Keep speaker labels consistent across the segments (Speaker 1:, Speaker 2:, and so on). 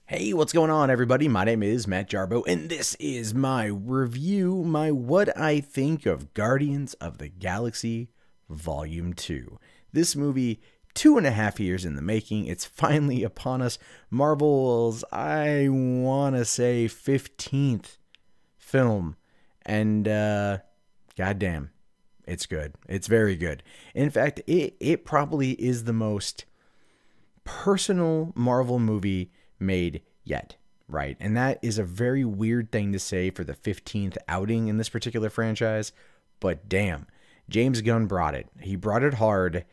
Speaker 1: Hey, what's going on, everybody? My name is Matt Jarbo, and this is my review, my what I think of Guardians of the Galaxy Volume 2. This movie, 2.5 years in the making, it's finally upon us. Marvel's, I want to say, 15th film, and goddamn, it's good. It's very good. In fact, it probably is the most personal Marvel movie made yet, right? And that is a very weird thing to say for the 15th outing in this particular franchise, but damn, James Gunn brought it. He brought it hard,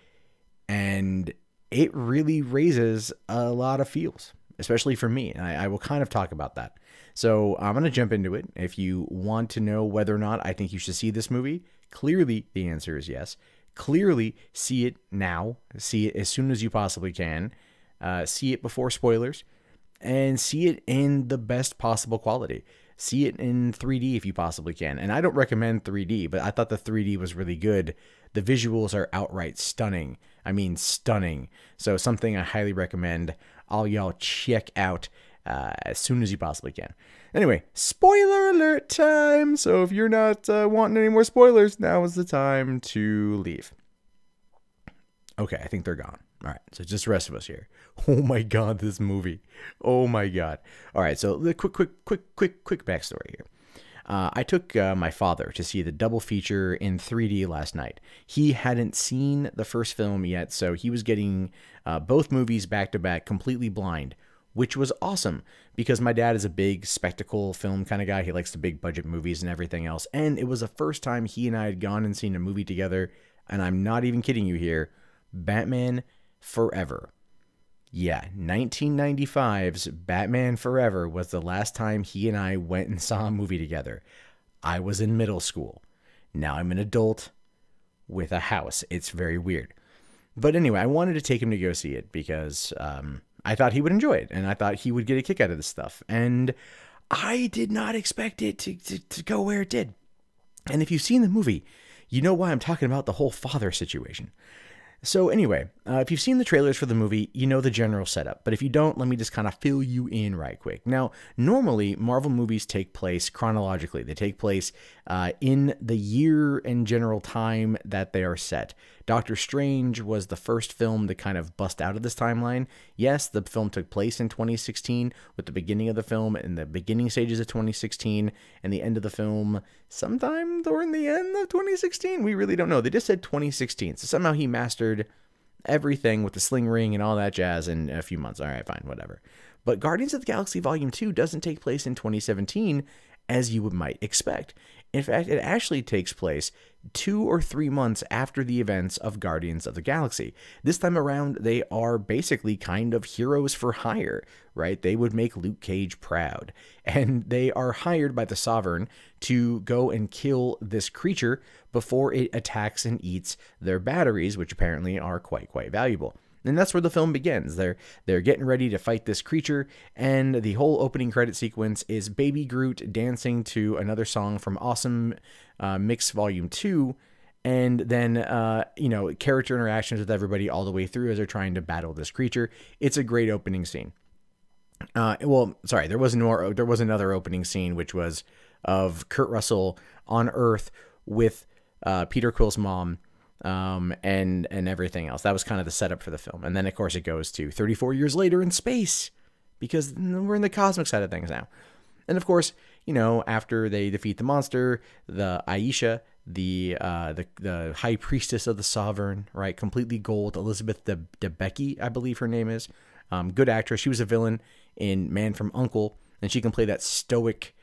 Speaker 1: and it really raises a lot of feels, especially for me. I will kind of talk about that. So I'm going to jump into it. If you want to know whether or not I think you should see this movie, clearly the answer is yes. Clearly see it now. See it as soon as you possibly can. See it before spoilers, and see it in the best possible quality. See it in 3D if you possibly can. And I don't recommend 3D, but I thought the 3D was really good. The visuals are outright stunning. I mean, stunning. So something I highly recommend all y'all check out as soon as you possibly can. Anyway, spoiler alert time. So if you're not wanting any more spoilers, now is the time to leave. Okay, I think they're gone. All right, so just the rest of us here. Oh my God, this movie. Oh my God. All right, so the quick backstory here. I took my father to see the double feature in 3D last night. He hadn't seen the first film yet, so he was getting both movies back to back, completely blind, which was awesome because my dad is a big spectacle film kind of guy. He likes the big budget movies and everything else. And it was the first time he and I had gone and seen a movie together. And I'm not even kidding you here. Batman Forever. Yeah, 1995's Batman Forever was the last time he and I went and saw a movie together. I was in middle school. Now I'm an adult with a house. It's very weird. But anyway, I wanted to take him to go see it because I thought he would enjoy it, and I thought he would get a kick out of this stuff. And I did not expect it to go where it did. And if you've seen the movie, you know why I'm talking about the whole father situation. So anyway, if you've seen the trailers for the movie, you know the general setup. But if you don't, let me just kind of fill you in right quick. Now, normally, Marvel movies take place chronologically. They take place in the year and general time that they are set. Doctor Strange was the first film to kind of bust out of this timeline. Yes, the film took place in 2016, with the beginning of the film in the beginning stages of 2016, and the end of the film sometime during the end of 2016. We really don't know. They just said 2016. So somehow he mastered everything with the sling ring and all that jazz in a few months. All right, fine, whatever. But Guardians of the Galaxy Volume 2 doesn't take place in 2017 as you might expect. In fact, it actually takes place 2 or 3 months after the events of Guardians of the Galaxy. This time around, they are basically kind of heroes for hire, right? They would make Luke Cage proud. And they are hired by the Sovereign to go and kill this creature before it attacks and eats their batteries, which apparently are quite valuable. And that's where the film begins. They're getting ready to fight this creature, and the whole opening credit sequence is Baby Groot dancing to another song from Awesome Mix Volume 2, and then, character interactions with everybody all the way through as they're trying to battle this creature. It's a great opening scene. There was another opening scene, which was of Kurt Russell on Earth with Peter Quill's mom, and everything else. That was kind of the setup for the film. And then, of course, it goes to 34 years later in space, because we're in the cosmic side of things now. And, of course, after they defeat the monster, the Aisha, the high priestess of the Sovereign, right, completely gold, Elizabeth Debicki, I believe her name is, good actress. She was a villain in Man from U.N.C.L.E., and she can play that stoic,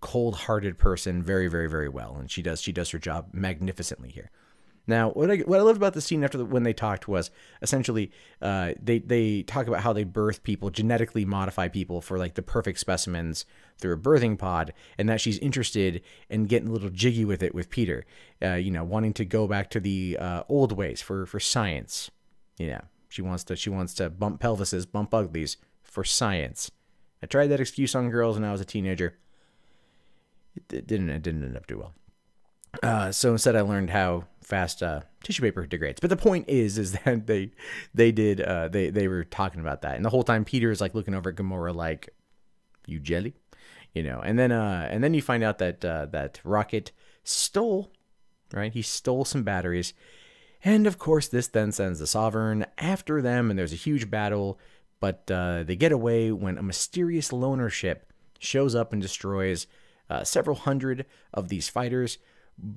Speaker 1: cold-hearted person very, very, very well. And she does her job magnificently here. Now, what I loved about the scene when they talked was essentially they talk about how they birth people, genetically modify people for like the perfect specimens through a birthing pod, and that she's interested in getting a little jiggy with it with Peter, wanting to go back to the old ways for science. She wants to bump pelvises, bump uglies for science. I tried that excuse on girls when I was a teenager. It didn't end up too well. So instead I learned how fast tissue paper degrades. But the point is that they were talking about that, and the whole time Peter is like looking over at Gamora like, "You jelly," you know. And then you find out that that Rocket stole, right? He stole some batteries, and of course this then sends the Sovereign after them, and there's a huge battle. But they get away when a mysterious loner ship shows up and destroys several hundred of these fighters,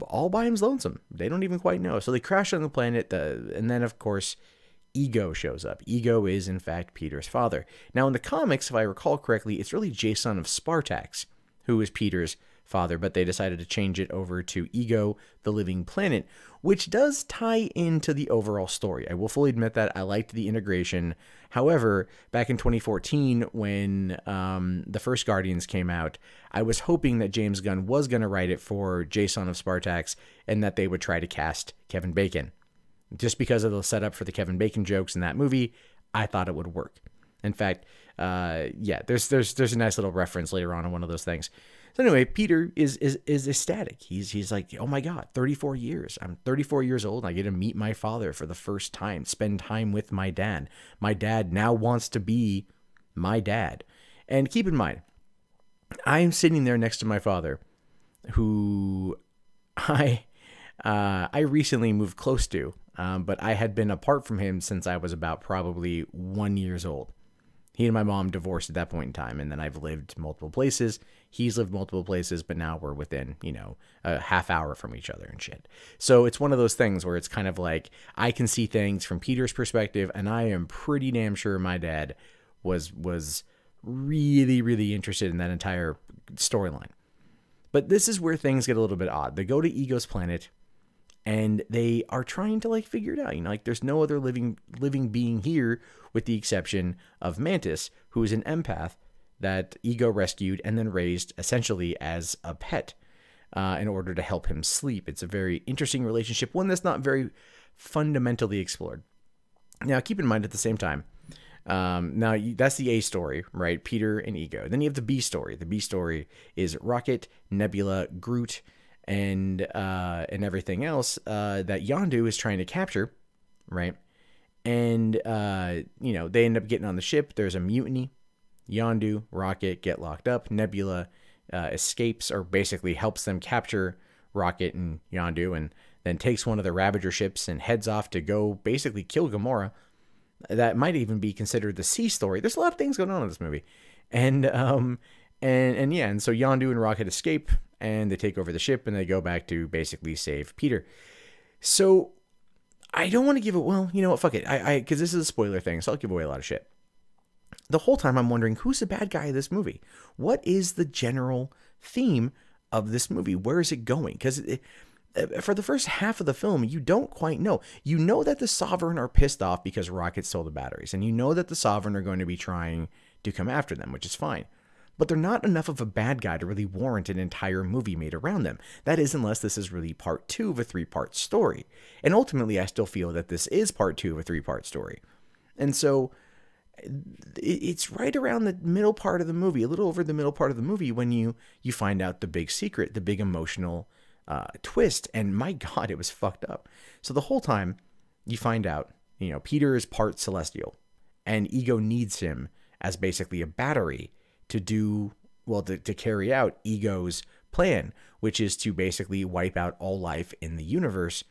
Speaker 1: all by his lonesome. They don't even quite know. So they crash on the planet, and then, of course, Ego shows up. Ego is, in fact, Peter's father. Now, in the comics, if I recall correctly, it's really Jason of Spartax who is Peter's father, but they decided to change it over to Ego, the Living Planet, which does tie into the overall story. I will fully admit that I liked the integration. However, back in 2014, when the first Guardians came out, I was hoping that James Gunn was going to write it for Jason of Spartax and that they would try to cast Kevin Bacon. Just because of the setup for the Kevin Bacon jokes in that movie, I thought it would work. In fact, yeah, there's a nice little reference later on in one of those things. So anyway, Peter is ecstatic. He's like, oh my God, 34 years. I'm 34 years old. And I get to meet my father for the first time, spend time with my dad. My dad now wants to be my dad. And keep in mind, I am sitting there next to my father, who I recently moved close to, but I had been apart from him since I was about probably 1 year old. He and my mom divorced at that point in time, and then I've lived multiple places. He's lived multiple places, but now we're within, a half hour from each other and shit. So it's one of those things where it's kind of like I can see things from Peter's perspective, and I am pretty damn sure my dad was really, really interested in that entire storyline. But this is where things get a little bit odd. They go to Ego's planet, and they are trying to figure it out. There's no other living being here with the exception of Mantis, who is an empath that Ego rescued and then raised essentially as a pet in order to help him sleep. It's a very interesting relationship, one that's not very fundamentally explored. Now, keep in mind at the same time, that's the A story, right? Peter and Ego. Then you have the B story. The B story is Rocket, Nebula, Groot, and everything else that Yondu is trying to capture, right? And they end up getting on the ship. There's a mutiny. Yondu, Rocket get locked up. Nebula escapes, or basically helps them capture Rocket and Yondu, and then takes one of the Ravager ships and heads off to go basically kill Gamora. That might even be considered the C story. There's a lot of things going on in this movie, and so Yondu and Rocket escape, and they take over the ship, and they go back to basically save Peter. So I don't want to give it. Well, you know what? Fuck it. Because this is a spoiler thing, so I'll give away a lot of shit. The whole time I'm wondering, who's the bad guy of this movie? What is the general theme of this movie? Where is it going? Because for the first half of the film, you don't quite know. You know that the Sovereign are pissed off because Rocket stole the batteries, and you know that the Sovereign are going to be trying to come after them, which is fine. But they're not enough of a bad guy to really warrant an entire movie made around them. That is, unless this is really part 2 of a 3-part story. And ultimately, I still feel that this is part 2 of a 3-part story. And so it's right around the middle part of the movie, a little over the middle part of the movie, when you find out the big secret, the big emotional twist. And my God, it was fucked up. So the whole time you find out, Peter is part Celestial, and Ego needs him as basically a battery to carry out Ego's plan, which is to basically wipe out all life in the universe,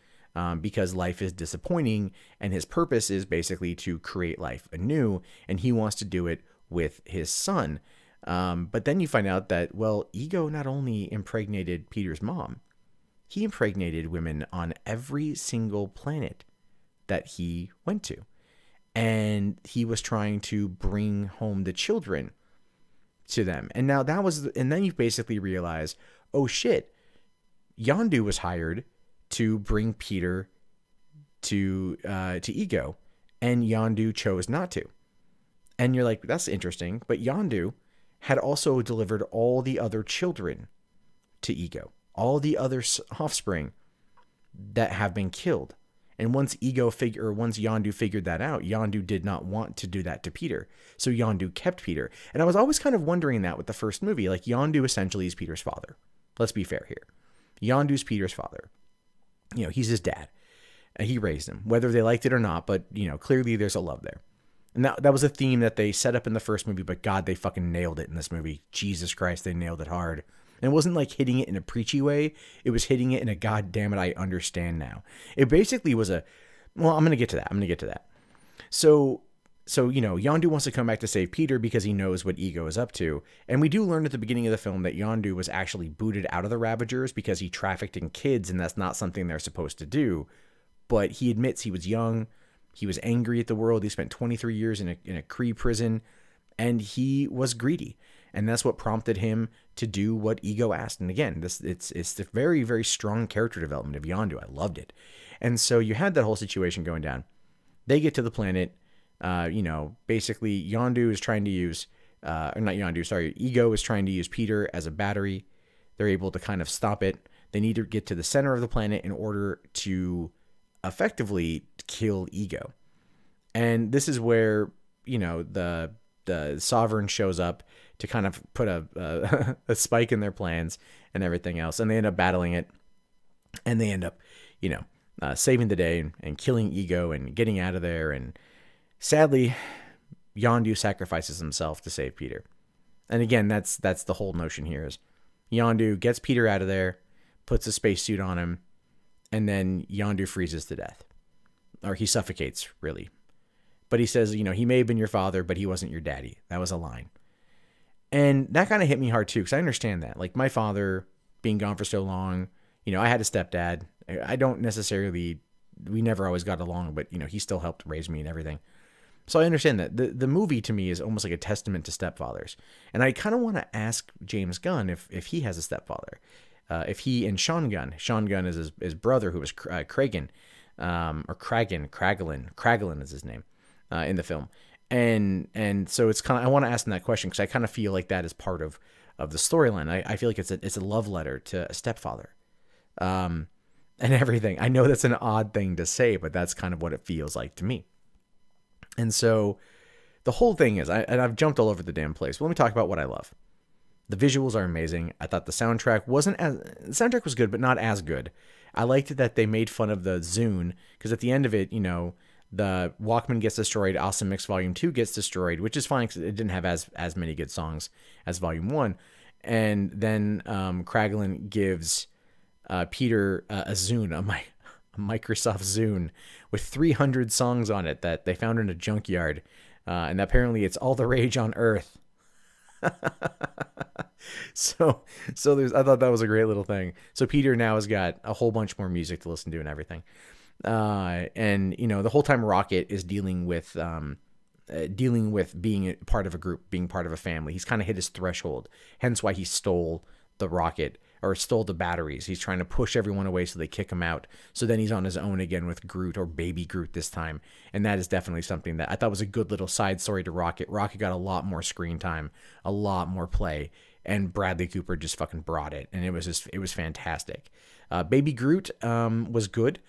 Speaker 1: because life is disappointing, and his purpose is basically to create life anew, and he wants to do it with his son. But then you find out that, Ego not only impregnated Peter's mom, he impregnated women on every single planet that he went to, and he was trying to bring home the children to them. And now and then you basically realize, oh shit, Yondu was hired to bring Peter to Ego, and Yondu chose not to. And you're like, that's interesting. But Yondu had also delivered all the other children to Ego, all the other offspring that have been killed. And once Yondu figured that out, Yondu did not want to do that to Peter. So Yondu kept Peter. And I was always kind of wondering that with the first movie. Yondu essentially is Peter's father. Let's be fair here. Yondu's Peter's father. You know, he's his dad. He raised him, whether they liked it or not, but, you know, clearly there's a love there. And that was a theme that they set up in the first movie, but God, they fucking nailed it in this movie. Jesus Christ, they nailed it hard. And it wasn't like hitting it in a preachy way. It was hitting it in a God damn it, I understand now. It basically was I'm going to get to that. So, you know, Yondu wants to come back to save Peter because he knows what Ego is up to. And we do learn at the beginning of the film that Yondu was actually booted out of the Ravagers because he trafficked in kids, and that's not something they're supposed to do. But he admits he was young. He was angry at the world. He spent 23 years in a Kree prison, and he was greedy. And that's what prompted him to do what Ego asked. And again, it's the very, very strong character development of Yondu. I loved it. And so you had that whole situation going down. They get to the planet. You know, basically Yondu is trying to use, Ego is trying to use Peter as a battery. They're able to kind of stop it. They need to get to the center of the planet in order to effectively kill Ego. And this is where, you know, the Sovereign shows up to kind of put a spike in their plans and everything else. And they end up battling it. And they end up, you know, saving the day and killing Ego and getting out of there. And sadly, Yondu sacrifices himself to save Peter. And again, that's the whole notion here is Yondu gets Peter out of there, puts a spacesuit on him, and then Yondu freezes to death. Or he suffocates, really. But he says, you know, he may have been your father, but he wasn't your daddy. That was a line. And that kind of hit me hard too, because I understand that. Like, my father being gone for so long, you know, I had a stepdad. I don't necessarily, we never always got along, but, you know, he still helped raise me and everything. So I understand that. The movie to me is almost like a testament to stepfathers. And I kind of want to ask James Gunn if he has a stepfather. If he and Sean Gunn is his brother, who was Kragan, or Kraglin is his name, in the film. And so it's kind of, I want to ask him that question because I kind of feel like that is part of the storyline. I feel like it's a love letter to a stepfather, and everything. I know that's an odd thing to say, but that's kind of what it feels like to me. And so the whole thing is, I've jumped all over the damn place. But let me talk about what I love. The visuals are amazing. I thought the soundtrack was good, but not as good. I liked that they made fun of the Zune, because at the end of it, you know, the Walkman gets destroyed, Awesome Mix Volume 2 gets destroyed, which is fine because it didn't have as many good songs as Volume 1. And then Kraglin gives Peter a Zune, a Microsoft Zune, with 300 songs on it that they found in a junkyard. And apparently it's all the rage on Earth. So I thought that was a great little thing. So Peter now has got a whole bunch more music to listen to and everything. And you know, the whole time Rocket is dealing with being part of a group, being part of a family. He's kind of hit his threshold. Hence why he stole the rocket, or stole the batteries. He's trying to push everyone away so they kick him out. So then he's on his own again with Groot, or Baby Groot this time. And that is definitely something that I thought was a good little side story to Rocket. Rocket got a lot more screen time, a lot more play, and Bradley Cooper just fucking brought it. And it was fantastic. Baby Groot was good.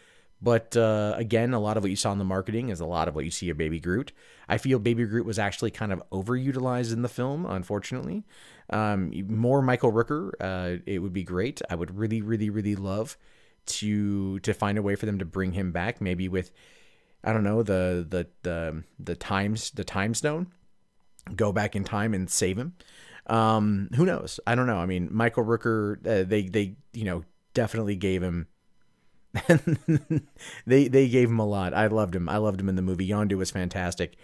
Speaker 1: But again, a lot of what you saw in the marketing is a lot of what you see of Baby Groot. I feel Baby Groot was actually kind of overutilized in the film, unfortunately. More Michael Rooker, it would be great. I would really, really, really love to find a way for them to bring him back. Maybe with, I don't know, the time stone. Go back in time and save him. Who knows? I don't know. I mean, Michael Rooker, they definitely gave him. they gave him a lot. I loved him in the movie. Yondu was fantastic.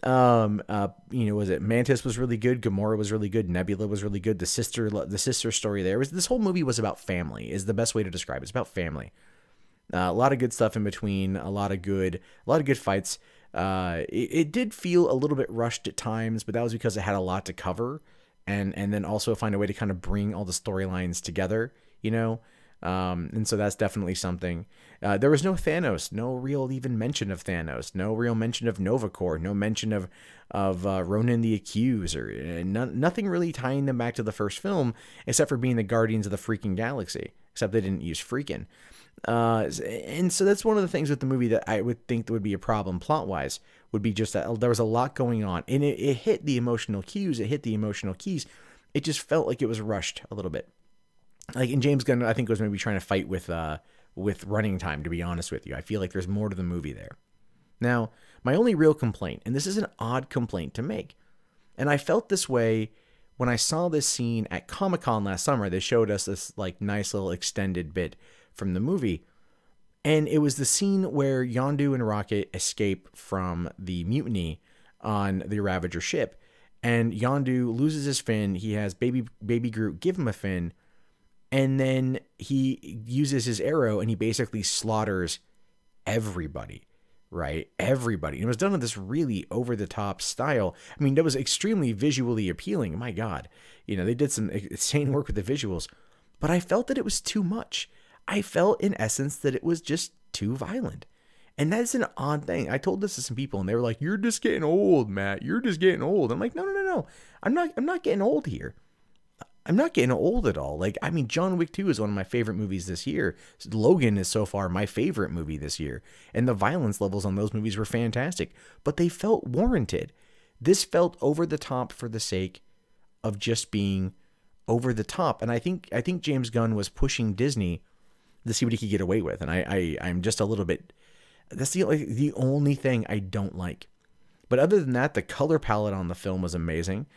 Speaker 1: Was it Mantis was really good, Gamora was really good, Nebula was really good. The sister story there was, this whole movie was about family, is the best way to describe it. It's about family. A lot of good stuff in between, a lot of good fights. It did feel a little bit rushed at times, but that was because it had a lot to cover, and then also find a way to kind of bring all the storylines together, you know. And so that's definitely something. There was no Thanos, no real even mention of Thanos, no real mention of Nova Corps, no mention of Ronan the Accuser, nothing really tying them back to the first film, except for being the Guardians of the freaking Galaxy, except they didn't use freaking. And so that's one of the things with the movie that I would think that would be a problem plot-wise, would be just that there was a lot going on, and it hit the emotional cues, it hit the emotional keys. It just felt like it was rushed a little bit. Like in James Gunn, I think was maybe trying to fight with with running time, to be honest with you. I feel like there's more to the movie there. Now, my only real complaint, and this is an odd complaint to make, and I felt this way when I saw this scene at Comic-Con last summer. They showed us this like nice little extended bit from the movie, and it was the scene where Yondu and Rocket escape from the mutiny on the Ravager ship, and Yondu loses his fin. He has baby Groot give him a fin, and then he uses his arrow and he basically slaughters everybody, right? Everybody. And it was done in this really over-the-top style. I mean, that was extremely visually appealing. My God. You know, they did some insane work with the visuals, but I felt that it was too much. I felt, in essence, that it was just too violent. And that's an odd thing. I told this to some people, and they were like, "You're just getting old, Matt. You're just getting old." I'm like, no. I'm not getting old here. I'm not getting old at all. Like, I mean, John Wick 2 is one of my favorite movies this year. Logan is so far my favorite movie this year. And the violence levels on those movies were fantastic. But they felt warranted. This felt over the top for the sake of just being over the top. And I think James Gunn was pushing Disney to see what he could get away with. And I'm just a little bit... That's the only thing I don't like. But other than that, the color palette on the film was amazing.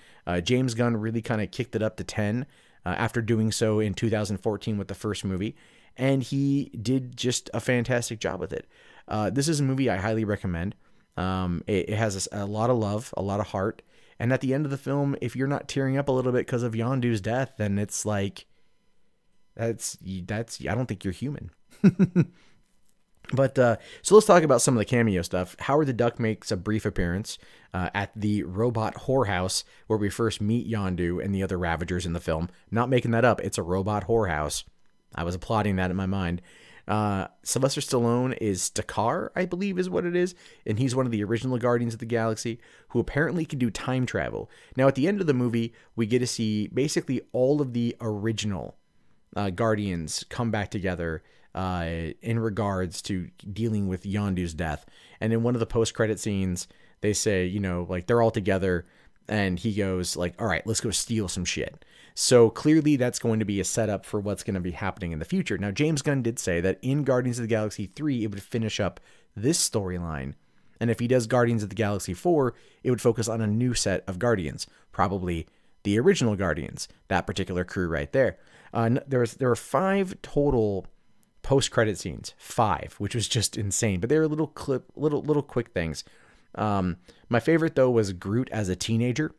Speaker 1: James Gunn really kind of kicked it up to 10 after doing so in 2014 with the first movie. And he did just a fantastic job with it. This is a movie I highly recommend. It has a lot of love, a lot of heart. And at the end of the film, if you're not tearing up a little bit because of Yondu's death, then it's like, that's I don't think you're human. But so let's talk about some of the cameo stuff. Howard the Duck makes a brief appearance at the robot whorehouse where we first meet Yondu and the other Ravagers in the film. Not making that up. It's a robot whorehouse. I was applauding that in my mind. Sylvester Stallone is Stakar, I believe is what it is. And he's one of the original Guardians of the Galaxy who apparently can do time travel. Now, at the end of the movie, we get to see basically all of the original Guardians come back together in regards to dealing with Yondu's death. And in one of the post-credit scenes, they say, you know, like they're all together and he goes like, all right, let's go steal some shit. So clearly that's going to be a setup for what's going to be happening in the future. Now, James Gunn did say that in Guardians of the Galaxy 3, it would finish up this storyline. And if he does Guardians of the Galaxy 4, it would focus on a new set of Guardians, probably the original Guardians, that particular crew right there. There were 5 total post-credit scenes, 5, which was just insane. But they were little quick things. My favorite though was Groot as a teenager,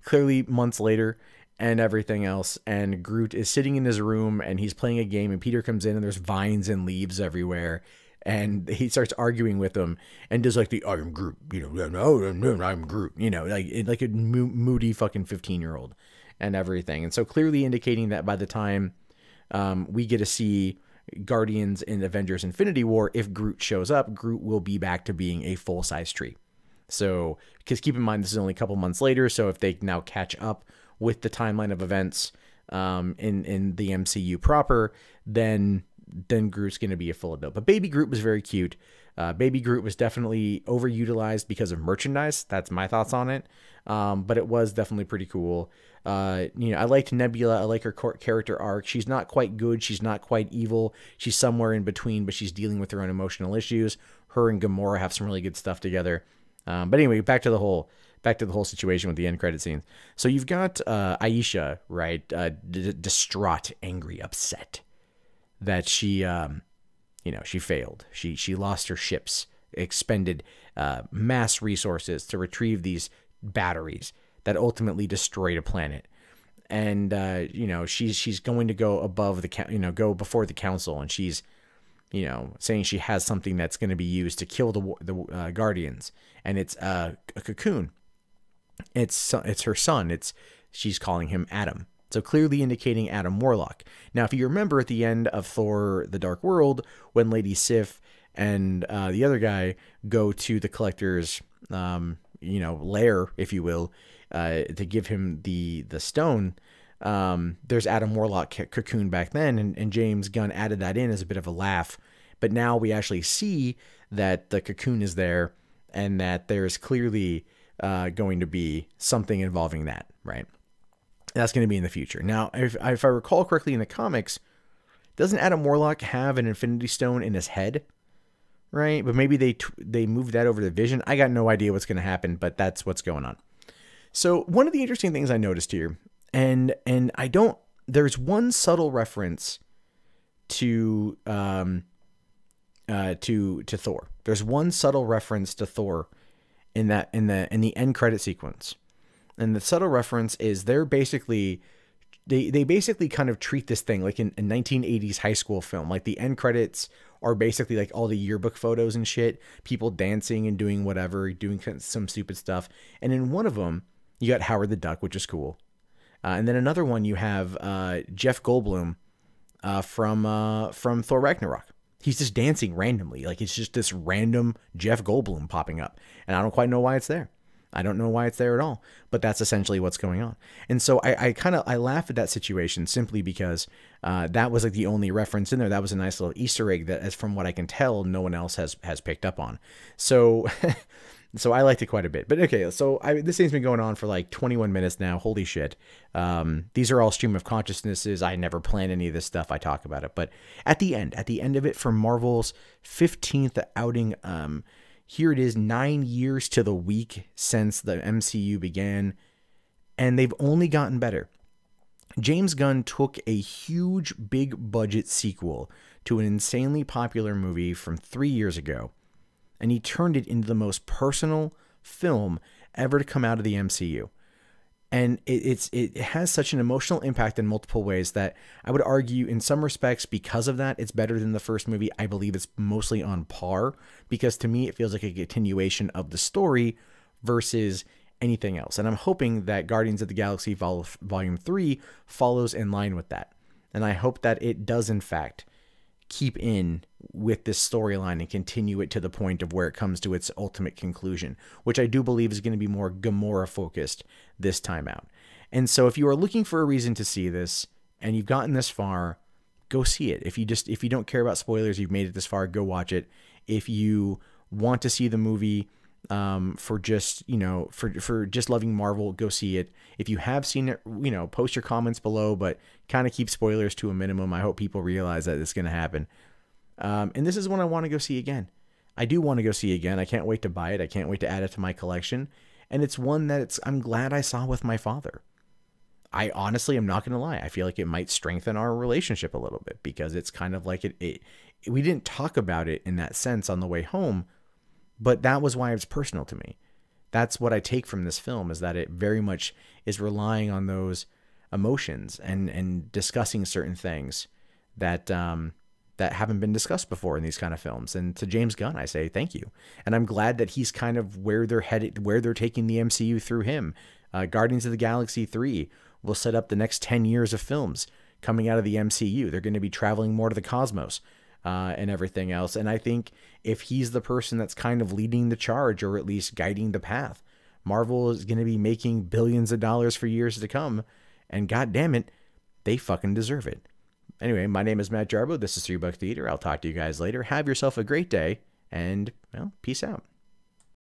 Speaker 1: clearly months later, and everything else. And Groot is sitting in his room and he's playing a game, and Peter comes in and there's vines and leaves everywhere. And he starts arguing with him and does like the "I'm Groot," you know, no, I'm Groot, you know, like a moody fucking 15-year-old and everything. And so clearly indicating that by the time we get to see Guardians in Avengers Infinity War, if Groot shows up, Groot will be back to being a full-size tree. So, because keep in mind, this is only a couple months later, so if they now catch up with the timeline of events in the MCU proper, then Groot's going to be a full adult. But Baby Groot was very cute. Baby Groot was definitely overutilized because of merchandise. That's my thoughts on it. But it was definitely pretty cool. You know, I liked Nebula. I like her character arc. She's not quite good. She's not quite evil. She's somewhere in between, but she's dealing with her own emotional issues. Her and Gamora have some really good stuff together. But anyway, back to the whole situation with the end credit scenes. So you've got Aisha, right? Distraught, angry, upset that she, you know, she failed. She lost her ships, expended mass resources to retrieve these batteries that ultimately destroyed a planet. And you know, she's going to go above go before the council, and she's, you know, saying she has something that's going to be used to kill the Guardians, and it's a cocoon. It's her son. She's calling him Adam. So clearly indicating Adam Warlock. Now, if you remember at the end of Thor: The Dark World, when Lady Sif and the other guy go to the Collector's, lair, if you will, to give him the stone, there's Adam Warlock cocoon back then, and James Gunn added that in as a bit of a laugh. But now we actually see that the cocoon is there, and that there's clearly going to be something involving that, right? That's going to be in the future. Now, if I recall correctly in the comics, Doesn't Adam Warlock have an Infinity Stone in his head? Right? But maybe they moved that over to Vision. I got no idea what's going to happen, but that's what's going on. So one of the interesting things I noticed here, and I don't, there's one subtle reference to Thor. There's one subtle reference to Thor in the end credit sequence. And the subtle reference is they're basically they basically kind of treat this thing like in a 1980s high school film. Like the end credits are basically like all the yearbook photos and shit, people dancing and doing whatever, doing some stupid stuff. And in one of them, you got Howard the Duck, which is cool. And then another one, you have Jeff Goldblum from Thor Ragnarok. He's just dancing randomly. Like it's just this random Jeff Goldblum popping up. And I don't quite know why it's there. I don't know why it's there at all, but that's essentially what's going on. And so I laugh at that situation simply because that was like the only reference in there. That was a nice little Easter egg that, as from what I can tell, no one else has picked up on. So so I liked it quite a bit. But okay, so this thing's been going on for like 21 minutes now. Holy shit. These are all stream of consciousnesses. I never plan any of this stuff. I talk about it. But at the end of it, for Marvel's 15th outing, here it is, 9 years to the week since the MCU began, and they've only gotten better. James Gunn took a huge, big budget sequel to an insanely popular movie from 3 years ago, and he turned it into the most personal film ever to come out of the MCU. And it has such an emotional impact in multiple ways that I would argue in some respects, because of that, it's better than the first movie. I believe it's mostly on par, because to me, it feels like a continuation of the story versus anything else. And I'm hoping that Guardians of the Galaxy Volume 3 follows in line with that. And I hope that it does, in fact, keep in with this storyline and continue it to the point of where it comes to its ultimate conclusion, which I do believe is going to be more Gamora focused this time out. And so if you are looking for a reason to see this and you've gotten this far, go see it. If you don't care about spoilers, you've made it this far, go watch it. If you want to see the movie for just, for just loving Marvel, go see it. If you have seen it, post your comments below, but kind of keep spoilers to a minimum. I hope people realize that it's going to happen. And this is one I want to go see again. I do want to go see again. I can't wait to buy it. I can't wait to add it to my collection. And it's one that I'm glad I saw with my father. I honestly am not going to lie. I feel like it might strengthen our relationship a little bit, because it's kind of like we didn't talk about it in that sense on the way home, but that was why it's personal to me. That's what I take from this film, is that it very much is relying on those emotions and discussing certain things that that haven't been discussed before in these kind of films. And to James Gunn, I say thank you. And I'm glad that he's kind of where they're headed, where they're taking the MCU through him. Guardians of the Galaxy 3 will set up the next 10 years of films coming out of the MCU. They're going to be traveling more to the cosmos and everything else. And I think if he's the person that's kind of leading the charge, or at least guiding the path, Marvel is going to be making billions of dollars for years to come. And God damn it, they fucking deserve it. Anyway, my name is Matt Jarbo. This is $3 Theater. I'll talk to you guys later. Have yourself a great day, and, well, peace out.